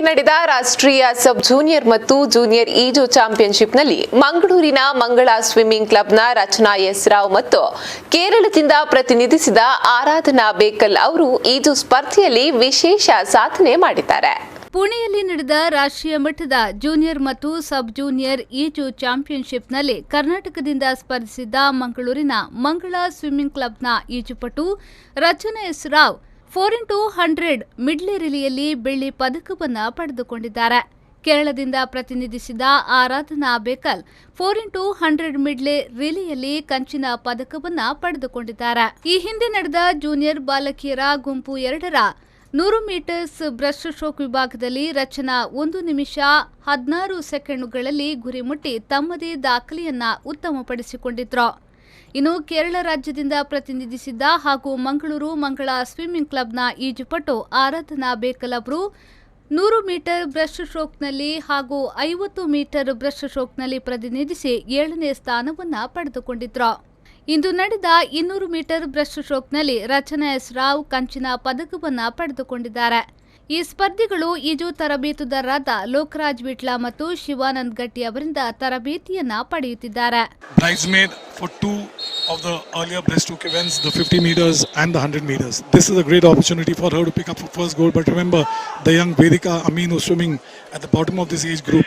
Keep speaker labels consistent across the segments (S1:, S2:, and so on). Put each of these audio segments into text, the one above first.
S1: ನಡೆದ ರಾಷ್ಟ್ರೀಯ ಸಬ್ ಜೂನಿಯರ್ ಮತ್ತು ಜೂನಿಯರ್ ಈಜು ಚಾಂಪಿಯನ್ಶಿಪ್ನಲ್ಲಿ ಮಂಗಳೂರಿನ ಮಂಗಳ ಸ್ವಿಮ್ಮಿಂಗ್ ಕ್ಲಬ್ನ ರಚನಾ ಎಸ್ ರಾವ್ ಮತ್ತು ಕೇರಳದಿಂದ ಪ್ರತಿನಿಧಿಸಿದ ಆರಾಧನಾ ಬೇಕಲ್ ಅವರು ಈಜು ಸ್ಪರ್ಧೆಯಲ್ಲಿ ವಿಶೇಷ ಸಾಧನೆ ಮಾಡಿದ್ದಾರೆ.
S2: ಪುಣೆಯಲ್ಲಿ ನಡೆದ ರಾಷ್ಟ್ರೀಯ ಮಟ್ಟದ ಜೂನಿಯರ್ ಮತ್ತು ಸಬ್ ಜೂನಿಯರ್ ಈಜು ಚಾಂಪಿಯನ್ಶಿಪ್ನಲ್ಲಿ ಕರ್ನಾಟಕದಿಂದ ಸ್ಪರ್ಧಿಸಿದ್ದ ಮಂಗಳೂರಿನ ಮಂಗಳ ಸ್ವಿಮ್ಮಿಂಗ್ ಕ್ಲಬ್ನ ಈಜುಪಟು ರಚನಾ ಎಸ್ ರಾವ್ 4x100 ಮಿಡ್ಲೆ ರಿಲಿಯಲ್ಲಿ ಬೆಳ್ಳಿ ಪದಕವನ್ನು ಪಡೆದುಕೊಂಡಿದ್ದಾರೆ. ಕೇರಳದಿಂದ ಪ್ರತಿನಿಧಿಸಿದ ಆರಾಧನಾ ಬೇಕಲ್ 4x100 ಮಿಡ್ಲೆ ರಿಲಿಯಲ್ಲಿ ಕಂಚಿನ ಪದಕವನ್ನು ಪಡೆದುಕೊಂಡಿದ್ದಾರೆ. ಈ ಹಿಂದೆ ನಡೆದ ಜೂನಿಯರ್ ಬಾಲಕಿಯರ ಗುಂಪು 2ರ 100 ಮೀಟರ್ಸ್ ಬ್ರೆಸ್ಟ್ ಸ್ಟ್ರೋಕ್ ವಿಭಾಗದಲ್ಲಿ ರಚನಾ 1 ನಿಮಿಷ 16 ಸೆಕೆಂಡುಗಳಲ್ಲಿ ಗುರಿ ಮುಟ್ಟಿ ತಮ್ಮದೇ ದಾಖಲೆಯನ್ನ ಉತ್ತಮಪಡಿಸಿಕೊಂಡಿದ್ರು. ಇನ್ನು ಕೇರಳ ರಾಜ್ಯದಿಂದ ಪ್ರತಿನಿಧಿಸಿದ್ದ ಹಾಗೂ ಮಂಗಳೂರು ಮಂಗಳ ಸ್ವಿಮ್ಮಿಂಗ್ ಕ್ಲಬ್ನ ಈಜುಪಟು ಆರಾಧನಾ ಬೇಕಲ್ ಅವರು 100 ಮೀಟರ್ ಬ್ರೆಸ್ಟ್ ಸ್ಟ್ರೋಕ್ನಲ್ಲಿ ಹಾಗೂ 50 ಮೀಟರ್ ಬ್ರೆಸ್ಟ್ ಸ್ಟ್ರೋಕ್ನಲ್ಲಿ ಪ್ರತಿನಿಧಿಸಿ 7ನೇ ಸ್ಥಾನವನ್ನು ಪಡೆದುಕೊಂಡಿದ್ರು. ಇಂದು ನಡೆದ 200 ಮೀಟರ್ ಬ್ರೆಸ್ಟ್ ಸ್ಟ್ರೋಕ್ನಲ್ಲಿ ರಚನಾ ಎಸ್ ರಾವ್ ಕಂಚಿನ ಪದಕವನ್ನು ಪಡೆದುಕೊಂಡಿದ್ದಾರೆ. ಈ ಸ್ಪರ್ಧಿಗಳು ಈಜು ತರಬೇತುದಾರರಾದ ಲೋಕರಾಜ್ ವಿಟ್ಲ ಮತ್ತು ಶಿವಾನಂದ್ ಗಟ್ಟಿ ಅವರಿಂದ ತರಬೇತಿಯನ್ನ ಪಡೆಯುತ್ತಿದ್ದಾರೆ.
S3: Bridesmaid for two of the earlier breaststroke events, the 50 meters and the 100 meters. This is a great opportunity for her to pick up her first gold. But remember, the young Vedika Amin, who's swimming at the bottom of this age group,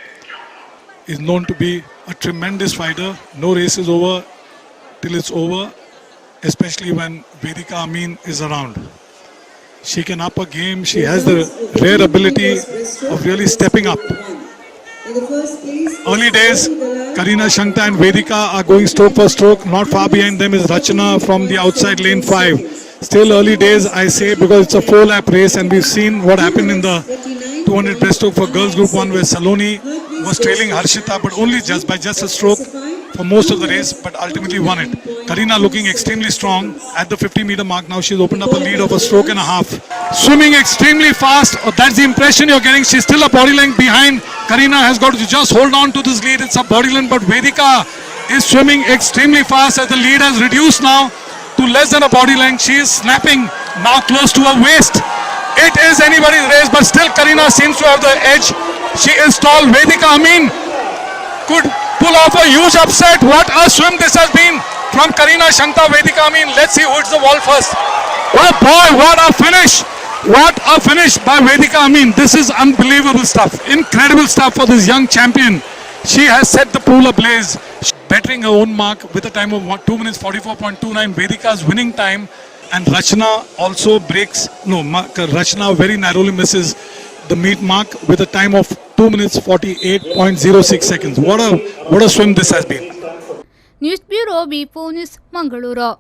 S3: is known to be a tremendous fighter. No race is over till it's over, especially when Vedika Amin is around. She can up her game. She has the rare ability of really stepping up. Early days, Karina Shankta and Vedika are going stroke for stroke. Not far behind them is Rachana from the outside lane 5. Still early days, I say, because it's a 4-lap race, and we've seen what happened in the 200 breaststroke for girls group 1, where Saloni was trailing Harshita, but only by just a stroke for most of the race, but ultimately won it. Karina looking extremely strong at the 50-meter mark. Now she's opened up a lead of a stroke and a half. Swimming extremely fast. Oh, that's the impression you're getting. She's still a body length behind. Karina has got to just hold on to this lead. It's a body length, but Vedika is swimming extremely fast as the lead has reduced now to less than a body length. She is snapping now close to her waist. It is anybody's race, but still Karina seems to have the edge. She is tall. Vedika Amin could pull off a huge upset. What a swim this has been from Karina Shankta. Vedika Amin, let's see who hits the wall first. Oh boy, what a finish! What a finish by Vedika Amin. This is unbelievable stuff. Incredible stuff for this young champion. She has set the pool ablaze, bettering her own mark with a time of 2 minutes 44.29. Vedika's winning time, and Rachana also breaks. Rachana very narrowly misses the meet mark with a time of 2 minutes 48.06 seconds. What a swim this has been.
S2: News bureau B4 news Mangaluru.